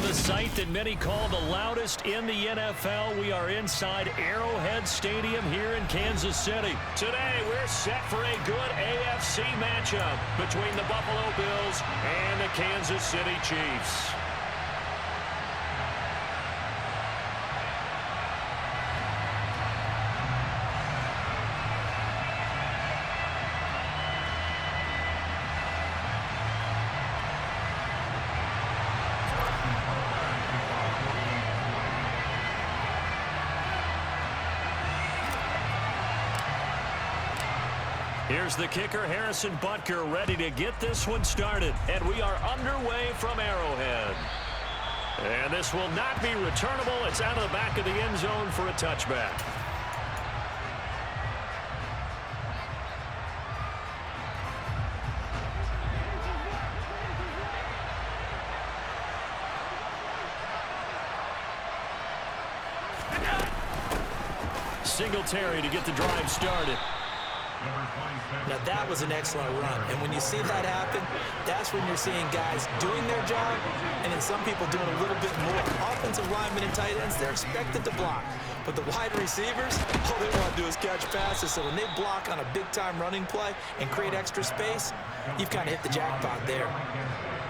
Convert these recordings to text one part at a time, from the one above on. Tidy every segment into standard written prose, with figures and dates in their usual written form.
the site that many call the loudest in the NFL. We are inside Arrowhead Stadium here in Kansas City. Today, we're set for a good AFC matchup between the Buffalo Bills and the Kansas City Chiefs. Here's the kicker, Harrison Butker, ready to get this one started. And we are underway from Arrowhead. And this will not be returnable. It's out of the back of the end zone for a touchback. Singletary to get the drive started. Now that was an excellent run, and when you see that happen, that's when you're seeing guys doing their job, and then some people doing a little bit more. Offensive linemen and tight ends, they're expected to block, but the wide receivers, all they want to do is catch passes. So when they block on a big-time running play and create extra space, you've kind of hit the jackpot there.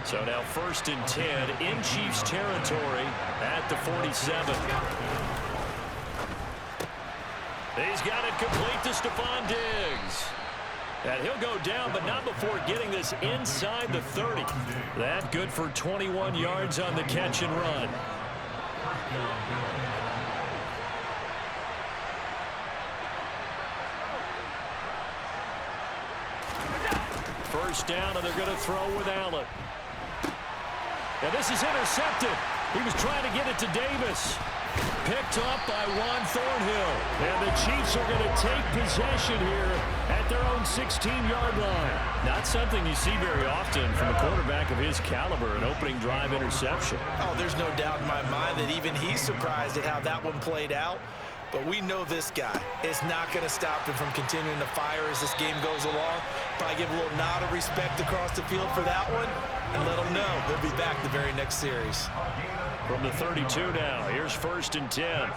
So now 1st and 10 in Chiefs territory at the 47. He's got it complete to Stephon Diggs. And he'll go down, but not before getting this inside the 30. That good for 21 yards on the catch and run. First down, and they're going to throw with Allen. And this is intercepted. He was trying to get it to Davis. Picked up by Juan Thornhill. And the Chiefs are going to take possession here at their own 16-yard line. Not something you see very often from a quarterback of his caliber, an opening drive interception. Oh, there's no doubt in my mind that even he's surprised at how that one played out. But we know this guy is not going to stop him from continuing to fire as this game goes along. Probably give a little nod of respect across the field for that one and let him know he'll be back the very next series. From the 32 now, here's 1st and 10.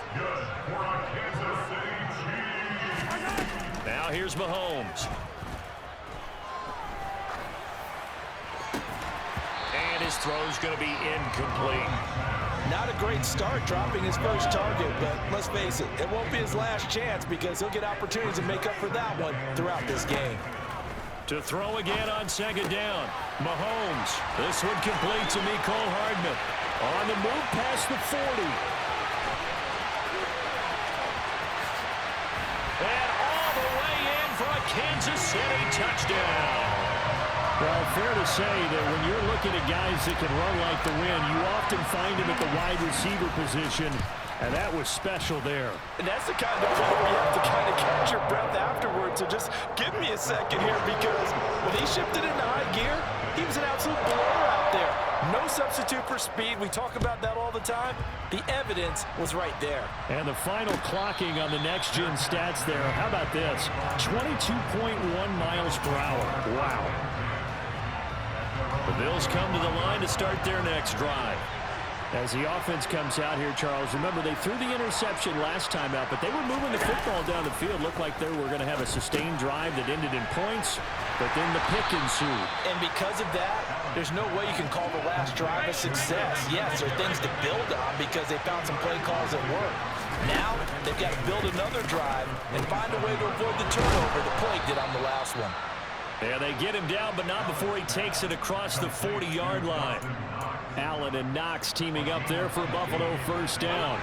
Now here's Mahomes. And his throw's going to be incomplete. Not a great start dropping his first target, but let's face it, it won't be his last chance because he'll get opportunities to make up for that one throughout this game. To throw again on 2nd down. Mahomes. This one complete to Mecole Hardman. On the move past the 40. And all the way in for a Kansas City touchdown. Well, fair to say that when you're looking at guys that can run like the wind, you often find him at the wide receiver position, and that was special there. And that's the kind of play where you have to kind of catch your breath afterwards. So just give me a second here, because when he shifted into high gear, he was an absolute blower out there. No substitute for speed. We talk about that all the time. The evidence was right there. And the final clocking on the next-gen stats there. How about this? 22.1 miles per hour. Wow. The Bills come to the line to start their next drive. As the offense comes out here, Charles, remember they threw the interception last time out, but they were moving the football down the field. Looked like they were going to have a sustained drive that ended in points, but then the pick ensued. And because of that, there's no way you can call the last drive a success. Yes, there are things to build on because they found some play calls that work. Now, they've got to build another drive and find a way to avoid the turnover the play did on the last one. Yeah, they get him down, but not before he takes it across the 40-yard line. Allen and Knox teaming up there for Buffalo 1st down.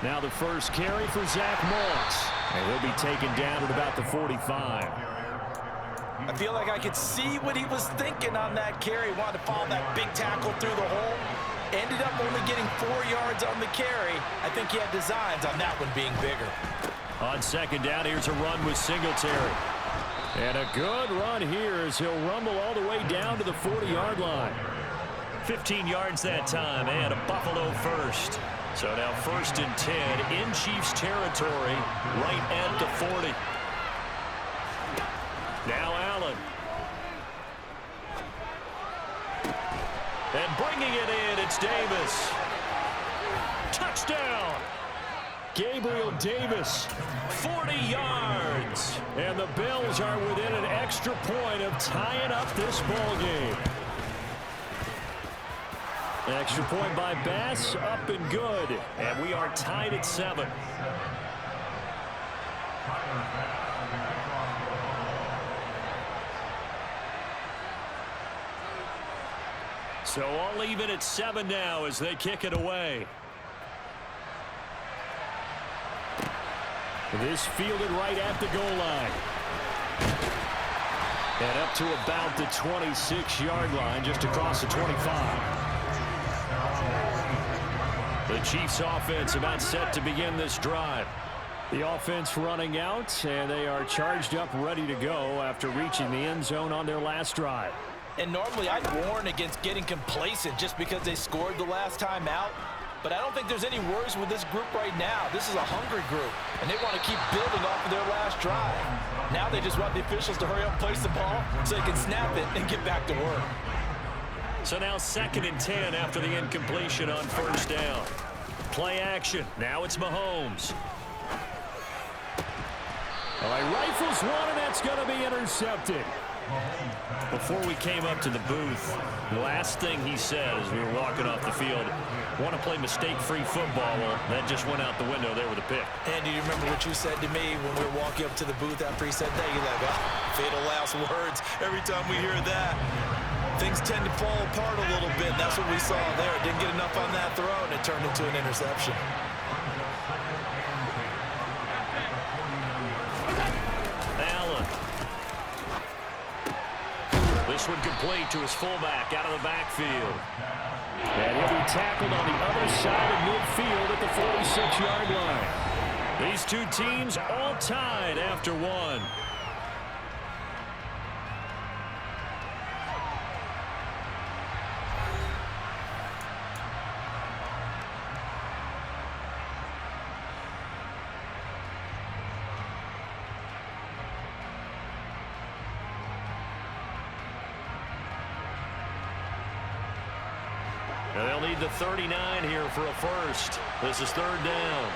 Now the first carry for Zach Moss. And he'll be taken down at about the 45. I feel like I could see what he was thinking on that carry. Wanted to follow that big tackle through the hole. Ended up only getting 4 yards on the carry. I think he had designs on that one being bigger. On 2nd down, here's a run with Singletary. And a good run here as he'll rumble all the way down to the 40-yard line. 15 yards that time, and a Buffalo first. So now 1st and 10 in Chiefs territory, right at the 40. Now Allen. bringing it in. It's Davis. Touchdown. Gabriel Davis, 40 yards. And the Bills are within an extra point of tying up this ball game. Extra point by Bass, up and good. And we are tied at 7. So all even at 7 now as they kick it away. This fielded right at the goal line. And up to about the 26-yard line, just across the 25. The Chiefs offense about set to begin this drive. The offense running out, and they are charged up, ready to go after reaching the end zone on their last drive. And normally I'd warn against getting complacent just because they scored the last time out. But I don't think there's any worries with this group right now. This is a hungry group, and they want to keep building off of their last drive. Now they just want the officials to hurry up and place the ball so they can snap it and get back to work. So now 2nd and 10 after the incompletion on first down. Play action. Now it's Mahomes. All right, rifles one, and that's going to be intercepted. Before we came up to the booth, the last thing he said as we were walking off the field, want to play mistake-free football. Well, that just went out the window there with a pick. And do you remember what you said to me when we were walking up to the booth after he said that? You're like, oh, fatal last words. Every time we hear that, things tend to fall apart a little bit. That's what we saw there. Didn't get enough on that throw, and it turned into an interception. This one complete to his fullback out of the backfield. And he'll be tackled on the other side of midfield at the 46-yard line. These two teams all tied after one. And they'll need the 39 here for a first. This is 3rd down.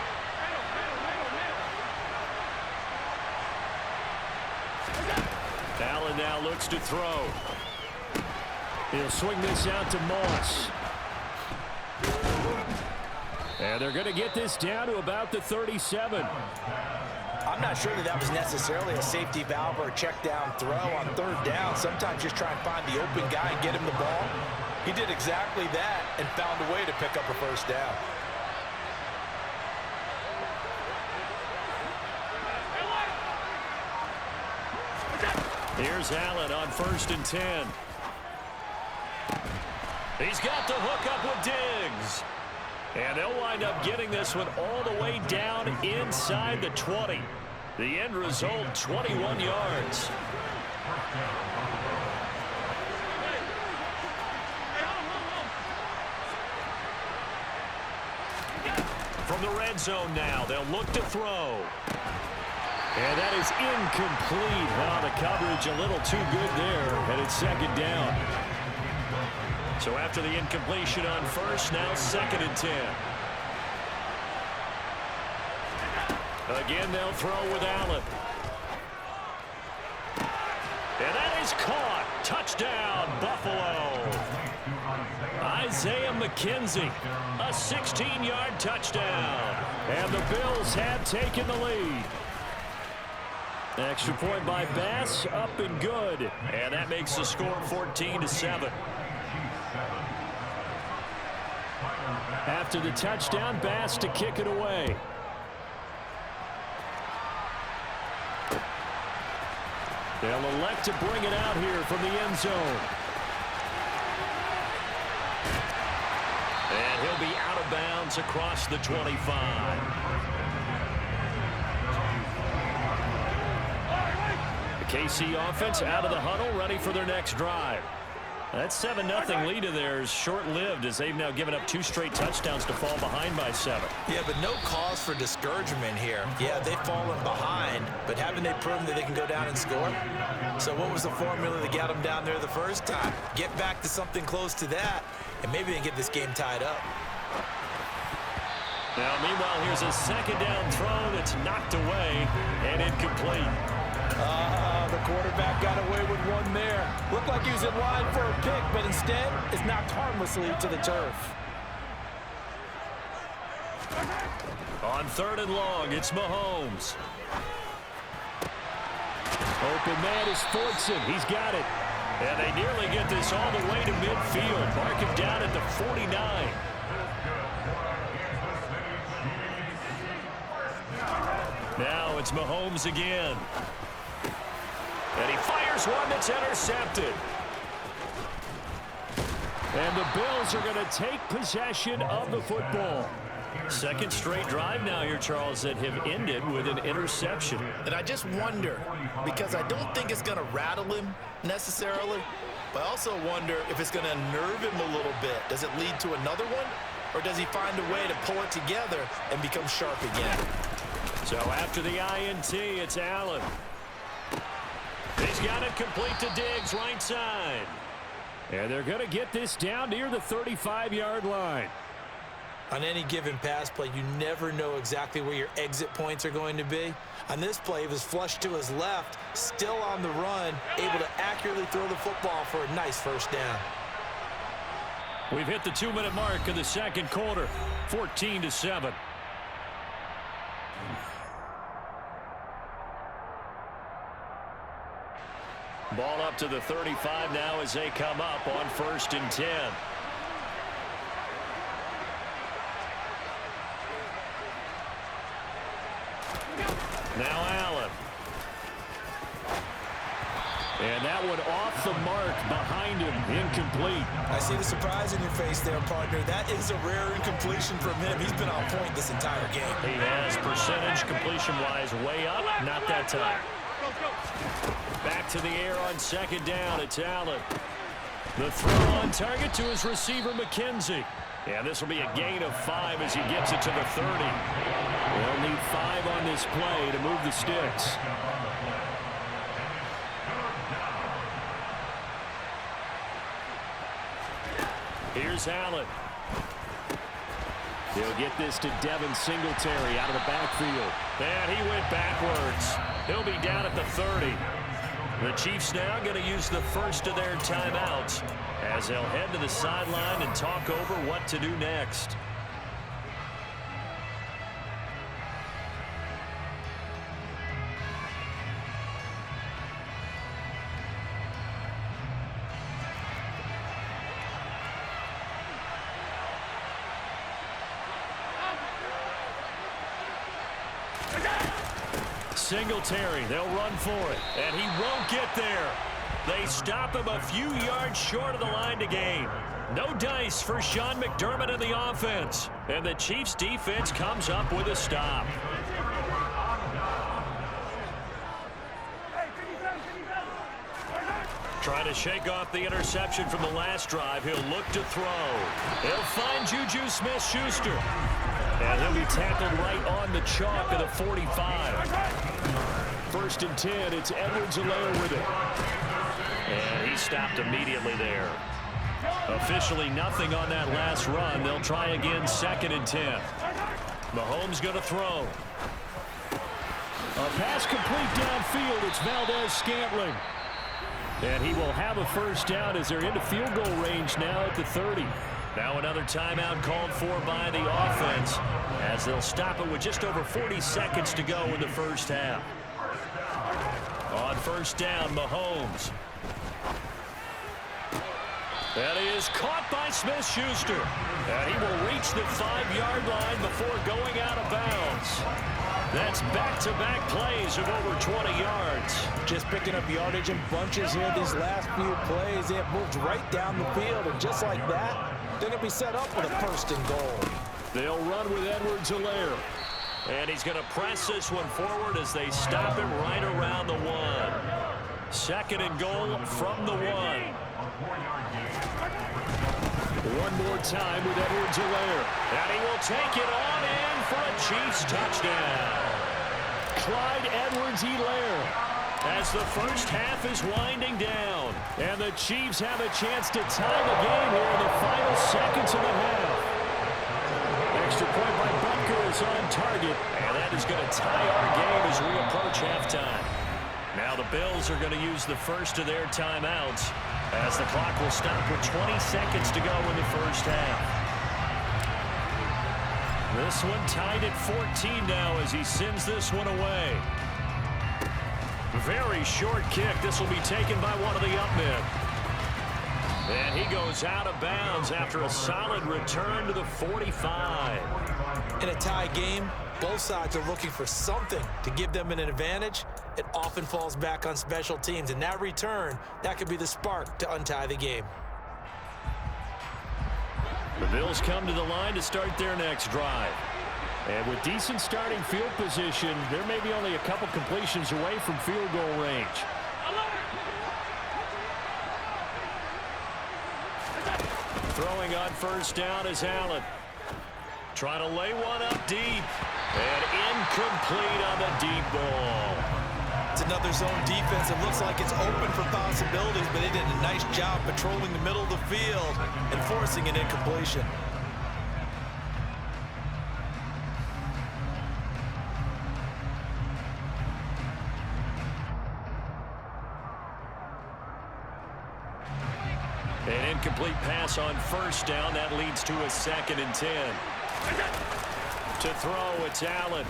Allen now looks to throw. He'll swing this out to Moss. And they're going to get this down to about the 37. I'm not sure that was necessarily a safety valve or a check down throw on 3rd down. Sometimes just try and find the open guy and get him the ball. He did exactly that and found a way to pick up a first down. Here's Allen on 1st and 10. He's got the hook up with Diggs. And they'll wind up getting this one all the way down inside the 20. The end result, 21 yards. From the red zone now, they'll look to throw. And that is incomplete. Wow, the coverage a little too good there, and it's 2nd down. So after the incompletion on first, now 2nd and 10. Again, they'll throw with Allen. And that is caught. Touchdown, Buffalo. Isaiah McKenzie, a 16-yard touchdown. And the Bills have taken the lead. Extra point by Bass, up and good. And that makes the score 14-7. After the touchdown, Bass to kick it away. They'll elect to bring it out here from the end zone. And he'll be out of bounds across the 25. The KC offense out of the huddle, ready for their next drive. That 7-0 lead of theirs short-lived as they've now given up 2 straight touchdowns to fall behind by 7. Yeah, but no cause for discouragement here. Yeah, they've fallen behind, but haven't they proven that they can go down and score? So what was the formula that got them down there the first time? Get back to something close to that, and maybe they get this game tied up. Now, meanwhile, here's a second down throw that's knocked away and incomplete. The quarterback got away with one there. Looked like he was in line for a pick, but instead it's knocked harmlessly to the turf. On 3rd and long, it's Mahomes. Open man is Fortson. He's got it. And they nearly get this all the way to midfield. Mark him down at the 49. Now it's Mahomes again. And he fires one that's intercepted. And the Bills are going to take possession of the football. Second straight drive now here, Charles, that have ended with an interception. And I just wonder, because I don't think it's going to rattle him necessarily, but I also wonder if it's going to unnerve him a little bit. Does it lead to another one, or does he find a way to pull it together and become sharp again? So after the INT, it's Allen. He's got it complete to Diggs, right side. And they're going to get this down near the 35-yard line. On any given pass play, you never know exactly where your exit points are going to be. On this play, he was flushed to his left, still on the run, able to accurately throw the football for a nice first down. We've hit the 2-minute mark of the second quarter, 14-7. Ball up to the 35 now as they come up on 1st and 10. Now Allen. And that one off the mark behind him, incomplete. I see the surprise in your face there, partner. That is a rare incompletion from him. He's been on point this entire game. He has percentage completion-wise way up, not that time. Back to the air on 2nd down, it's Allen. The throw on target to his receiver, McKenzie. And this will be a gain of 5 as he gets it to the 30. They'll need 5 on this play to move the sticks. Here's Allen. He'll get this to Devin Singletary out of the backfield. And he went backwards. He'll be down at the 30. The Chiefs now going to use the first of their timeouts as they'll head to the sideline and talk over what to do next. Singletary, they'll run for it, and he won't get there. They stop him a few yards short of the line to gain. No dice for Sean McDermott in the offense, and the Chiefs defense comes up with a stop. Trying to shake off the interception from the last drive. He'll look to throw. He'll find Juju Smith-Schuster. And he'll be tackled right on the chalk of the 45. 1st and 10, it's Edwards-Helaire with it. And he stopped immediately there. Officially nothing on that last run. They'll try again 2nd and 10. Mahomes going to throw. A pass complete downfield. It's Valdez-Scantling. And he will have a first down as they're into field goal range now at the 30. Now another timeout called for by the offense as they'll stop it with just over 40 seconds to go in the first half. On 1st down, Mahomes. And he is caught by Smith-Schuster. And he will reach the 5-yard line before going out of bounds. That's back-to-back plays of over 20 yards. Just picking up yardage in bunches here these last few plays. They have moved right down the field, and just like that, they're going to be set up with a 1st and goal. They'll run with Edwards-Helaire. And he's going to press this one forward as they stop him right around the 1. 2nd and goal from the 1. One more time with Edwards-Helaire. And he will take it on in for a Chiefs touchdown. Clyde Edwards-Helaire as the first half is winding down. And the the Chiefs have a chance to tie the game here in the final seconds of the half. Extra point by Butker is on target, and that is going to tie our game as we approach halftime. Now the Bills are going to use the first of their timeouts as the clock will stop with 20 seconds to go in the first half. This one tied at 14 now as he sends this one away. Very short kick. This will be taken by one of the up men. And he goes out of bounds after a solid return to the 45. In a tie game, both sides are looking for something to give them an advantage. It often falls back on special teams, and that return, that could be the spark to untie the game. The Bills come to the line to start their next drive. And with decent starting field position, there may be only a couple completions away from field goal range. Throwing on first down is Allen. Trying to lay one up deep. And incomplete on the deep ball. It's another zone defense. It looks like it's open for possibilities, but they did a nice job patrolling the middle of the field and forcing an incompletion. An incomplete pass on first down. That leads to a 2nd and 10. To throw, it's Allen.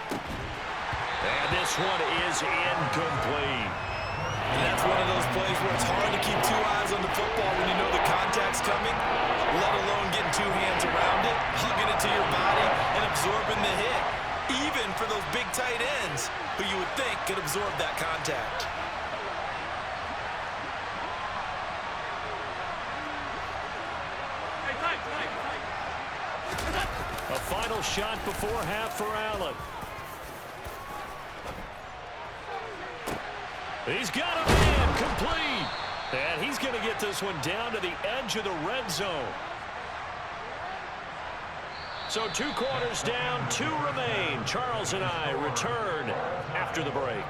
And this one is incomplete. And that's one of those plays where it's hard to keep 2 eyes on the football when you know the contact's coming, let alone getting 2 hands around it, hugging it to your body, and absorbing the hit. Even for those big tight ends who you would think could absorb that contact. A final shot before half for Allen. He's got a man complete. And he's going to get this one down to the edge of the red zone. So 2 quarters down, 2 remain. Charles and I return after the break.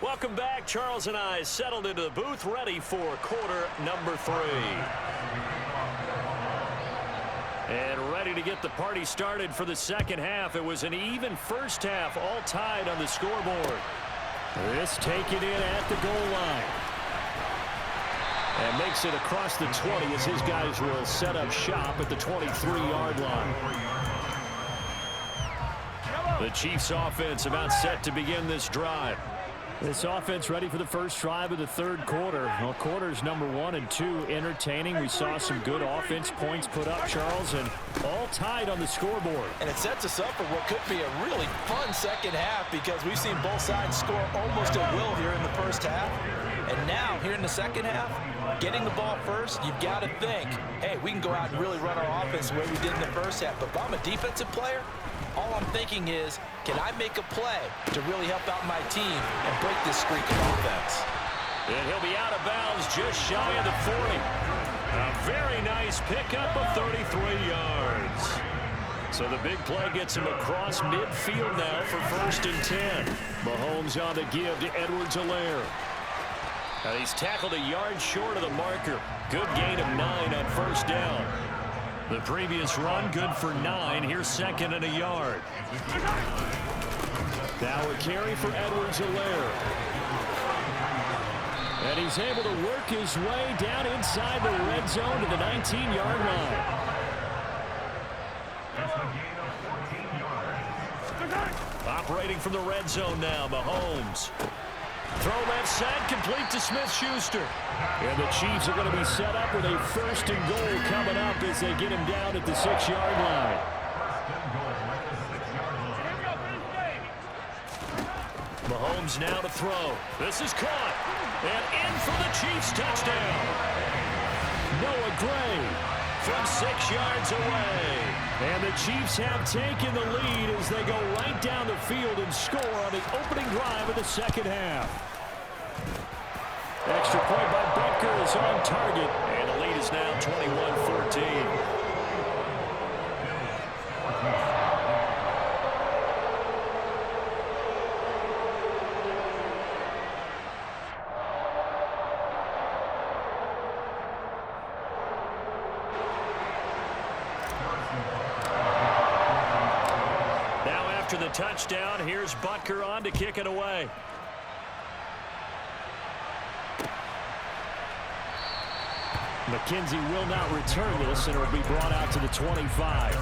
Welcome back. Charles and I settled into the booth, ready for quarter number 3. And ready to get the party started for the second half. It was an even first half, all tied on the scoreboard. This taken in at the goal line. And makes it across the 20 as his guys will set up shop at the 23-yard line. The Chiefs offense about set to begin this drive. This offense ready for the first drive of the third quarter. Well, quarters number 1 and 2 entertaining. We saw some good offense points put up, Charles, and all tied on the scoreboard. And it sets us up for what could be a really fun second half because we've seen both sides score almost at will here in the first half. And now, here in the second half, getting the ball first, you've got to think, hey, we can go out and really run our offense the way we did in the first half. But if I'm a defensive player, all I'm thinking is, can I make a play to really help out my team and break this streak of offense? And he'll be out of bounds just shy of the 40. A very nice pickup of 33 yards. So the big play gets him across midfield now for 1st and 10. Mahomes on the give to Edwards-Helaire. Now he's tackled a yard short of the marker. Good gain of 9 on first down. The previous run, good for 9. Here's 2nd and a yard. Now a carry for Edwards-Helaire. And he's able to work his way down inside the red zone to the 19-yard line. Operating from the red zone now, Mahomes. Throw left side, complete to Smith-Schuster. And the Chiefs are going to be set up with a 1st and goal coming up as they get him down at the 6-yard line. Mahomes now to throw. This is caught. And in for the Chiefs touchdown. Noah Gray from 6 yards away. And the Chiefs have taken the lead as they go right down the field and score on the opening drive of the second half. Extra point by Butker is on target. And the lead is It's now 21-14. The touchdown. Here's Butker on to kick it away. McKenzie will not return this, and it will be brought out to the 25.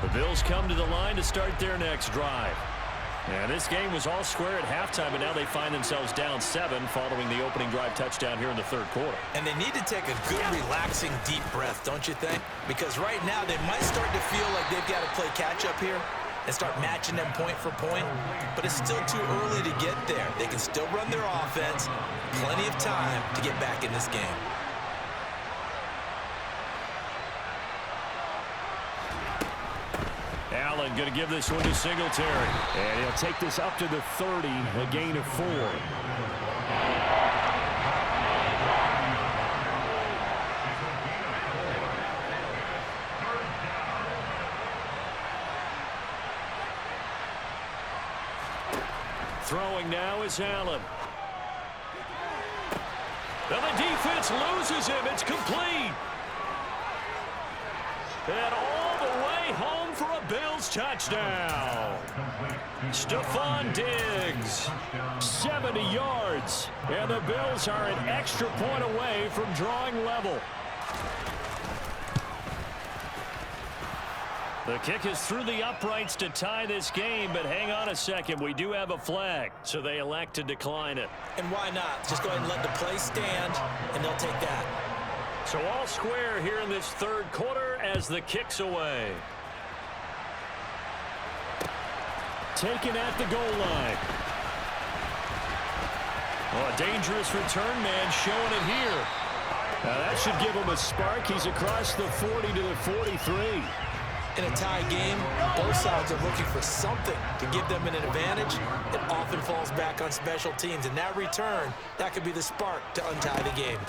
The Bills come to the line to start their next drive. And this game was all square at halftime, but now they find themselves down 7 following the opening drive touchdown here in the third quarter. And they need to take a good, relaxing, deep breath, don't you think? Because right now they might start to feel like they've got to play catch-up here and start matching them point for point. But it's still too early to get there. They can still run their offense. Plenty of time to get back in this game. Allen going to give this one to Singletary. And he'll take this up to the 30, a gain of 4. Throwing now is Allen. Now the defense loses him. It's complete. And all the way home for a Bills touchdown. Stephon Diggs, 70 yards. And the Bills are an extra point away from drawing level. The kick is through the uprights to tie this game, but hang on a second. We do have a flag, so they elect to decline it. And why not? Just go ahead and let the play stand, and they'll take that. So all square here in this third quarter as the kick's away. Taken at the goal line. Oh, a dangerous return man showing it here. Now that should give him a spark. He's across the 40 to the 43. In a tie game, both sides are looking for something to give them an advantage. It often falls back on special teams, and that return, that could be the spark to untie the game.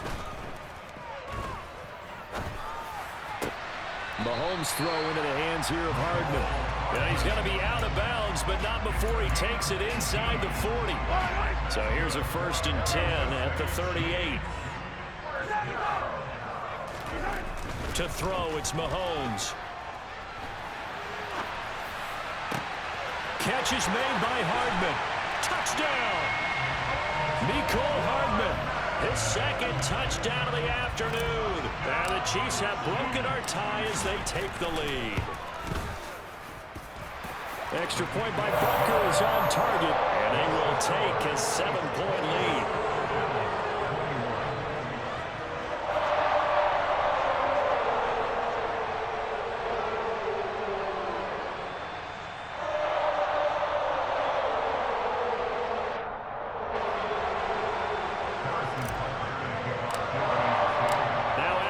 Mahomes throw into the hands here of Hardman. And he's going to be out of bounds, but not before he takes it inside the 40. So here's a 1st and 10 at the 38. To throw, it's Mahomes. Catch is made by Hardman. Touchdown! Mecole Hardman, his second touchdown of the afternoon. And the Chiefs have broken our tie as they take the lead. Extra point by Butker is on target, and they will take a 7-point lead.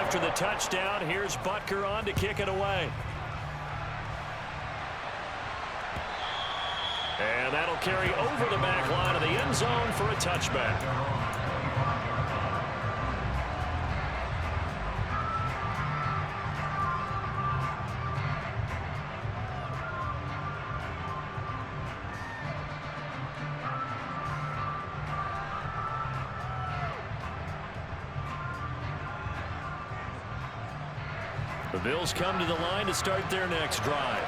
After the touchdown, here's Butker on to kick it away. And that'll carry over the back line of the end zone for a touchback. The Bills come to the line to start their next drive.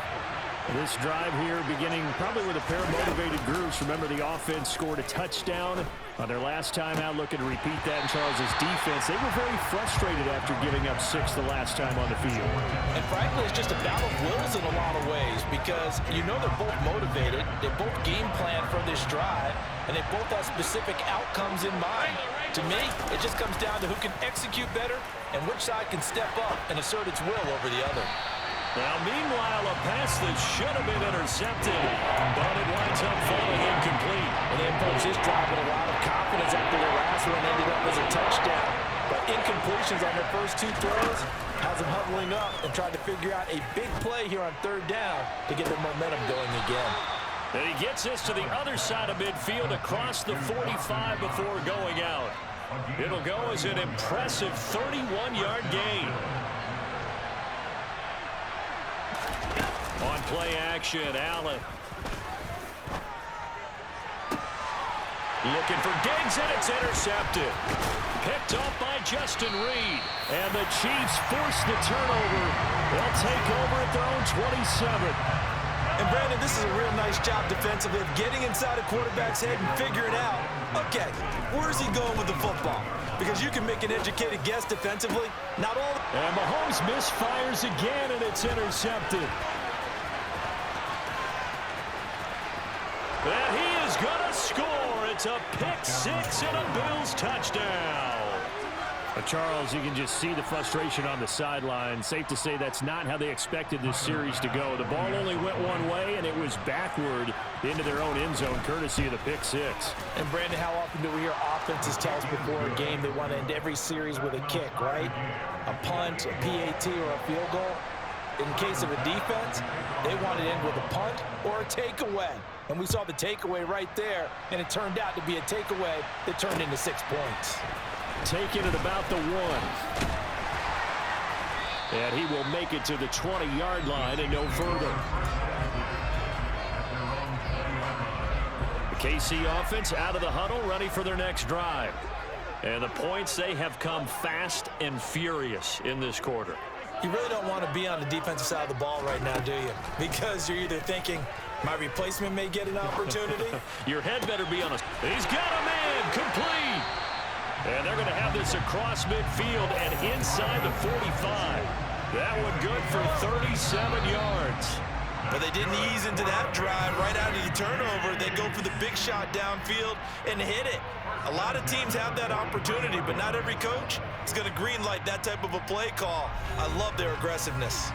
This drive here beginning probably with a pair of motivated groups. Remember, the offense scored a touchdown on their last time out, looking to repeat that in Charles's defense. They were very frustrated after giving up 6 the last time on the field. And frankly, it's just a battle of wills in a lot of ways because you know they're both motivated. They both game plan for this drive, and they both have specific outcomes in mind. To me, it just comes down to who can execute better and which side can step up and assert its will over the other. Now, meanwhile, a pass that should have been intercepted, but it winds up falling incomplete. And they approach this drive with a lot of confidence after their last one ended up as a touchdown. But incompletions on their first 2 throws, Has them huddling up and trying to figure out a big play here on third down to get their momentum going again. And he gets this to the other side of midfield across the 45 before going out. It'll go as an impressive 31-yard gain. On play action, Allen. Looking for Diggs, and it's intercepted. Picked up by Justin Reed. And the Chiefs force the turnover. They'll take over at their own 27. And, Brandon, this is a real nice job defensively of getting inside a quarterback's head and figuring out, okay, where's he going with the football? Because you can make an educated guess defensively. Not all. And Mahomes misfires again, and it's intercepted. And he is going to score. It's a pick six and a Bills touchdown. Charles, you can just see the frustration on the sideline. Safe to say that's not how they expected this series to go. The ball only went one way, and it was backward into their own end zone, courtesy of the pick six. And, Brandon, how often do we hear offenses tell us before a game they want to end every series with a kick, right? A punt, a PAT, or a field goal. In case of a defense, they want to end with a punt or a takeaway. And we saw the takeaway right there, and it turned out to be a takeaway that turned into 6 points. Taken at about the 1. And he will make it to the 20-yard line and no further. The KC offense out of the huddle, ready for their next drive. And the points, they have come fast and furious in this quarter. You really don't want to be on the defensive side of the ball right now, do you? Because you're either thinking, my replacement may get an opportunity. Your head better be on a... He's got a man, complete. And they're going to have this across midfield and inside the 45. That one good for 37 yards. But they didn't ease into that drive right out of the turnover. They go for the big shot downfield and hit it. A lot of teams have that opportunity, but not every coach is going to green light that type of a play call. I love their aggressiveness.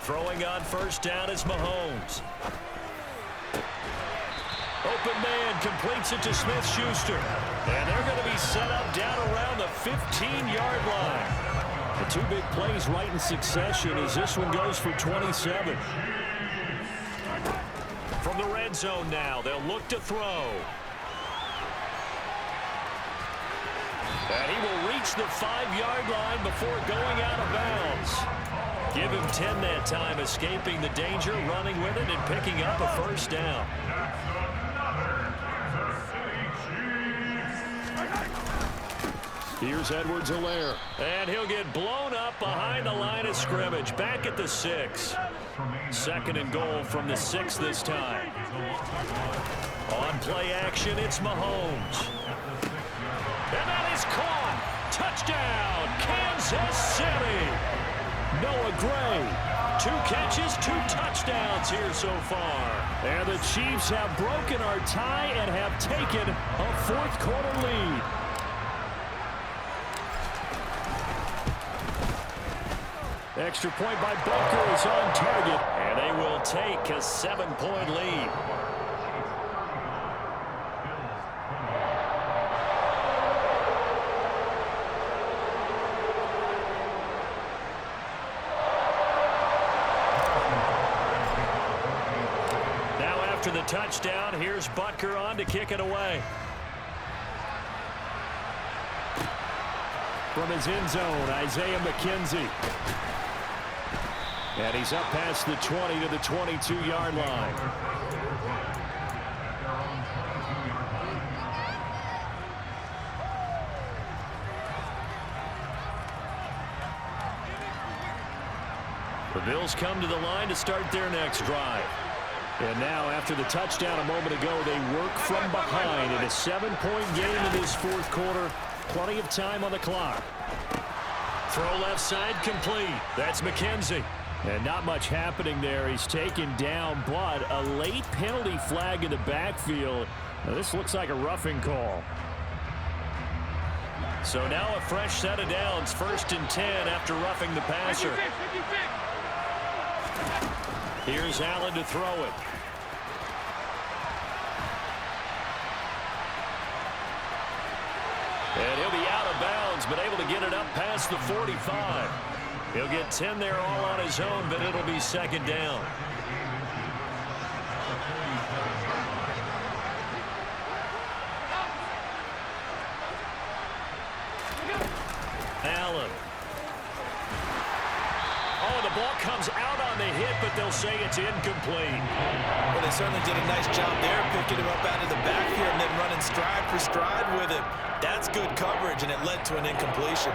Throwing on first down is Mahomes. Open man completes it to Smith-Schuster. And they're going to be set up down around the 15-yard line. The two big plays right in succession as this one goes for 27. From the red zone now, they'll look to throw. And he will reach the 5-yard line before going out of bounds. Give him 10 that time, escaping the danger, running with it, and picking up a first down. Here's Edwards-Helaire. And he'll get blown up behind the line of scrimmage. Back at the 6. Second and goal from the 6 this time. On play action, it's Mahomes. And that is caught. Touchdown, Kansas City. Noah Gray, 2 catches, 2 touchdowns here so far. And the Chiefs have broken our tie and have taken a fourth-quarter lead. Extra point by Butker is on target, and they will take a 7-point lead. After the touchdown, here's Butker on to kick it away. From his end zone, Isaiah McKenzie. And he's up past the 20 to the 22-yard line. The Bills come to the line to start their next drive. And now, after the touchdown a moment ago, they work from behind in a 7-point game in this fourth quarter. Plenty of time on the clock. Throw left side complete. That's McKenzie. And not much happening there. He's taken down, but a late penalty flag in the backfield. Now, this looks like a roughing call. So now a fresh set of downs. 1st and 10 after roughing the passer. Here's Allen to throw it. And he'll be out of bounds, but able to get it up past the 45. He'll get 10 there all on his own, but it'll be second down. Allen. Oh, the ball comes out on the hit, but they'll say it's incomplete. Well, they certainly did a nice job there, picking him up out of the backfield and then running stride for stride with it. That's good coverage, and it led to an incompletion.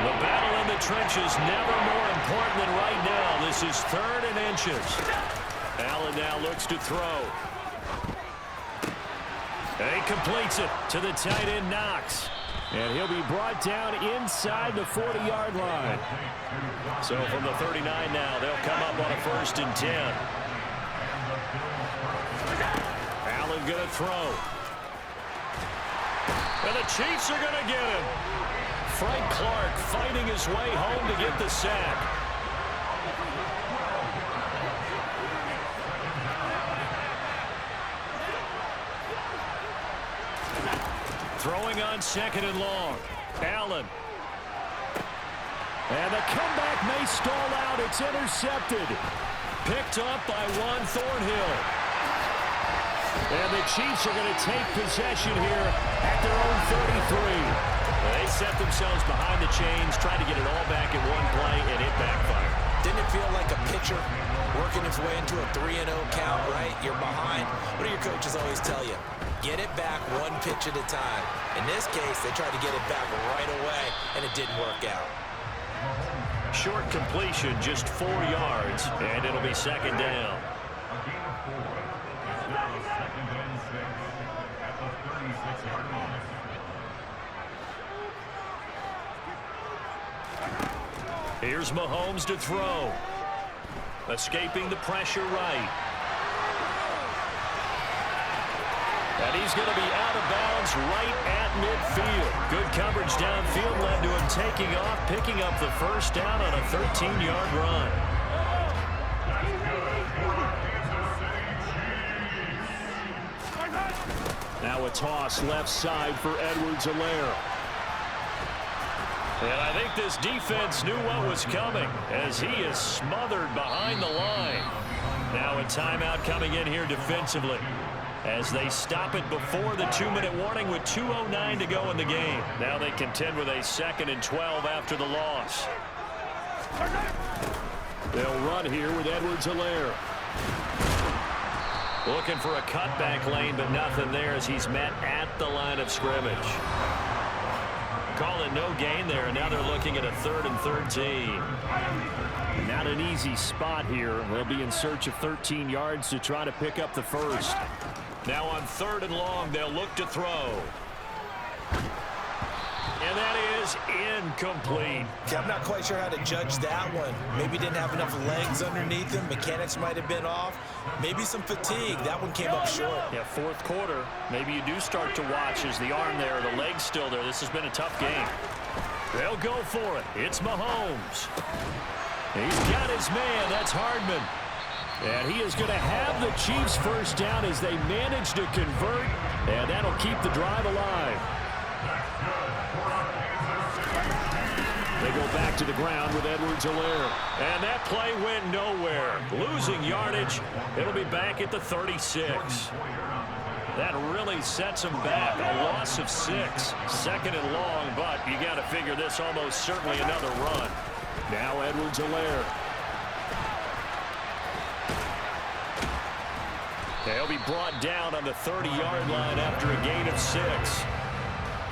The battle in the trenches never more important than right now. This is 3rd and inches. Allen now looks to throw. And he completes it to the tight end, Knox. And he'll be brought down inside the 40-yard line. So from the 39 now, they'll come up on a 1st and 10. Allen going to throw. And the Chiefs are going to get him. Frank Clark fighting his way home to get the sack. Throwing on 2nd and long. Allen. And the comeback may stall out. It's intercepted. Picked up by Juan Thornhill. And the Chiefs are going to take possession here at their own 33. They set themselves behind the chains, trying to get it all back in one play, and it backfired. Didn't it feel like a pitcher working his way into a 3-0 count, right? You're behind. What do your coaches always tell you? Get it back one pitch at a time. In this case, they tried to get it back right away, and it didn't work out. Short completion, just 4 yards, and it'll be second down. Here's Mahomes to throw. Escaping the pressure right. And he's going to be out of bounds right at midfield. Good coverage downfield led to him taking off, picking up the 1st down on a 13-yard run. Now a toss left side for Edwards-Helaire. And I think this defense knew what was coming as he is smothered behind the line. Now a timeout coming in here defensively as they stop it before the 2-minute warning with 2:09 to go in the game. Now they contend with a 2nd and 12 after the loss. They'll run here with Edwards-Helaire. Looking for a cutback lane, but nothing there as he's met at the line of scrimmage. Call it no gain there, and now they're looking at a 3rd and 13. Not an easy spot here. They'll be in search of 13 yards to try to pick up the 1st. Now on 3rd and long, they'll look to throw. And that is incomplete. I'm not quite sure how to judge that one. Maybe didn't have enough legs underneath him. Mechanics might have been off. Maybe some fatigue. That one came up short. Yeah, 4th quarter. Maybe you do start to watch as the arm there, the leg's still there. This has been a tough game. They'll go for it. It's Mahomes. He's got his man. That's Hardman. And he is going to have the Chiefs 1st down as they manage to convert. And that'll keep the drive alive. They go back to the ground with Edwards-Helaire. And that play went nowhere. Losing yardage. It'll be back at the 36. That really sets them back. A loss of 6. 2nd and long, but you got to figure this almost certainly another run. Now Edwards-Helaire. They'll be brought down on the 30-yard line after a gain of 6.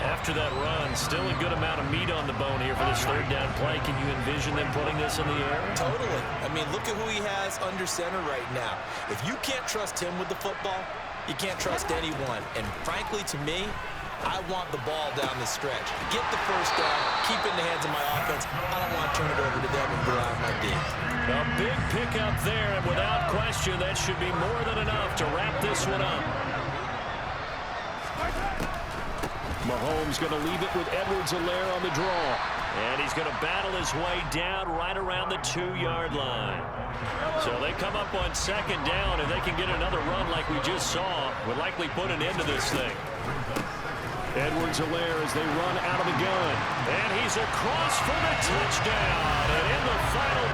After that run, still a good amount of meat on the bone here for this 3rd down play. Can you envision them putting this in the air? Totally. I mean, look at who he has under center right now. If you can't trust him with the football, you can't trust anyone. And frankly, to me, I want the ball down the stretch. Get the 1st down, keep it in the hands of my offense. I don't want to turn it over to them and go out my D. A big pickup there, and without question, that should be more than enough to wrap this one up. Mahomes going to leave it with Edwards-Helaire on the draw. And he's going to battle his way down right around the 2-yard line. So they come up on 2nd down, and they can get another run like we just saw. Would likely put an end to this thing. Edwards-Helaire as they run out of the gun. And he's across for the touchdown. And in the final